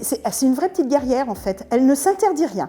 c'est une vraie petite guerrière en fait, elle ne s'interdit rien.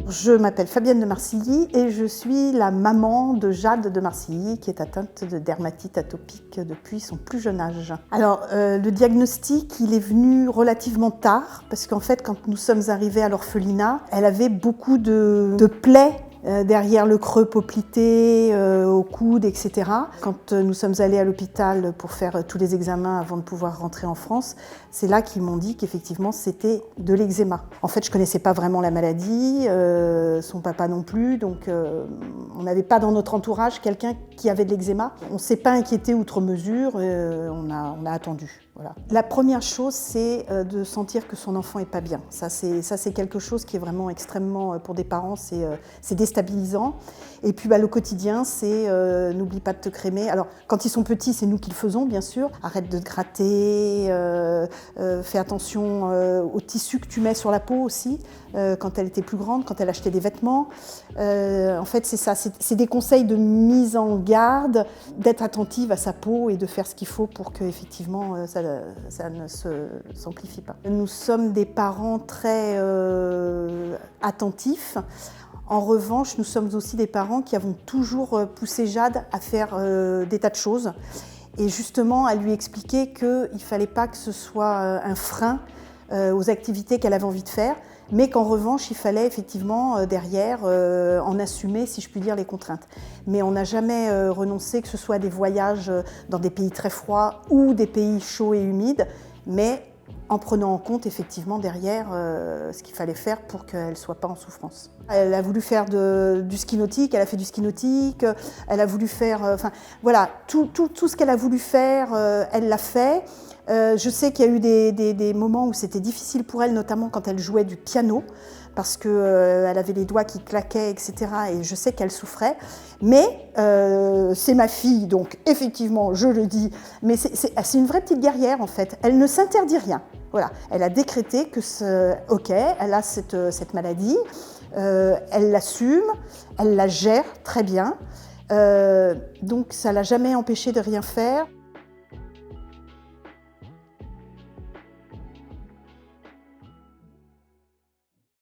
Je m'appelle Fabienne de Marcilly et je suis la maman de Jade de Marcilly qui est atteinte de dermatite atopique depuis son plus jeune âge. Alors le diagnostic il est venu relativement tard parce qu'en fait quand nous sommes arrivés à l'orphelinat, elle avait beaucoup de plaies derrière le creux poplité, au coude, etc. Quand nous sommes allés à l'hôpital pour faire tous les examens avant de pouvoir rentrer en France, c'est là qu'ils m'ont dit qu'effectivement c'était de l'eczéma. En fait, je ne connaissais pas vraiment la maladie, son papa non plus, donc on n'avait pas dans notre entourage quelqu'un qui avait de l'eczéma. On ne s'est pas inquiété outre mesure, on a attendu. Voilà. La première chose, c'est de sentir que son enfant n'est pas bien. Ça, c'est quelque chose qui est vraiment extrêmement, pour des parents, c'est déstabilisant. Et puis le quotidien, c'est n'oublie pas de te crémer. Alors, quand ils sont petits, c'est nous qui le faisons, bien sûr. Arrête de te gratter, fais attention au tissu que tu mets sur la peau aussi, quand elle était plus grande, quand elle achetait des vêtements. En fait, c'est ça, c'est des conseils de mise en garde, d'être attentive à sa peau et de faire ce qu'il faut pour qu'effectivement, ça ne s'amplifie pas. Nous sommes des parents très attentifs. En revanche, nous sommes aussi des parents qui avons toujours poussé Jade à faire des tas de choses et justement à lui expliquer qu'il ne fallait pas que ce soit un frein aux activités qu'elle avait envie de faire, mais qu'en revanche, il fallait effectivement derrière en assumer, si je puis dire, les contraintes. Mais on n'a jamais renoncé, que ce soit à des voyages dans des pays très froids ou des pays chauds et humides, mais en prenant en compte effectivement derrière ce qu'il fallait faire pour qu'elle ne soit pas en souffrance. Elle a voulu faire du ski nautique, elle a fait du ski nautique, elle a voulu faire, voilà, tout ce qu'elle a voulu faire, elle l'a fait. Je sais qu'il y a eu des moments où c'était difficile pour elle, notamment quand elle jouait du piano, parce qu'elle avait les doigts qui claquaient, etc. Et je sais qu'elle souffrait. Mais c'est ma fille, donc effectivement, je le dis, mais c'est une vraie petite guerrière en fait. Elle ne s'interdit rien. Voilà. Elle a décrété que, ok, elle a cette maladie, elle l'assume, elle la gère très bien. Donc ça ne l'a jamais empêchée de rien faire.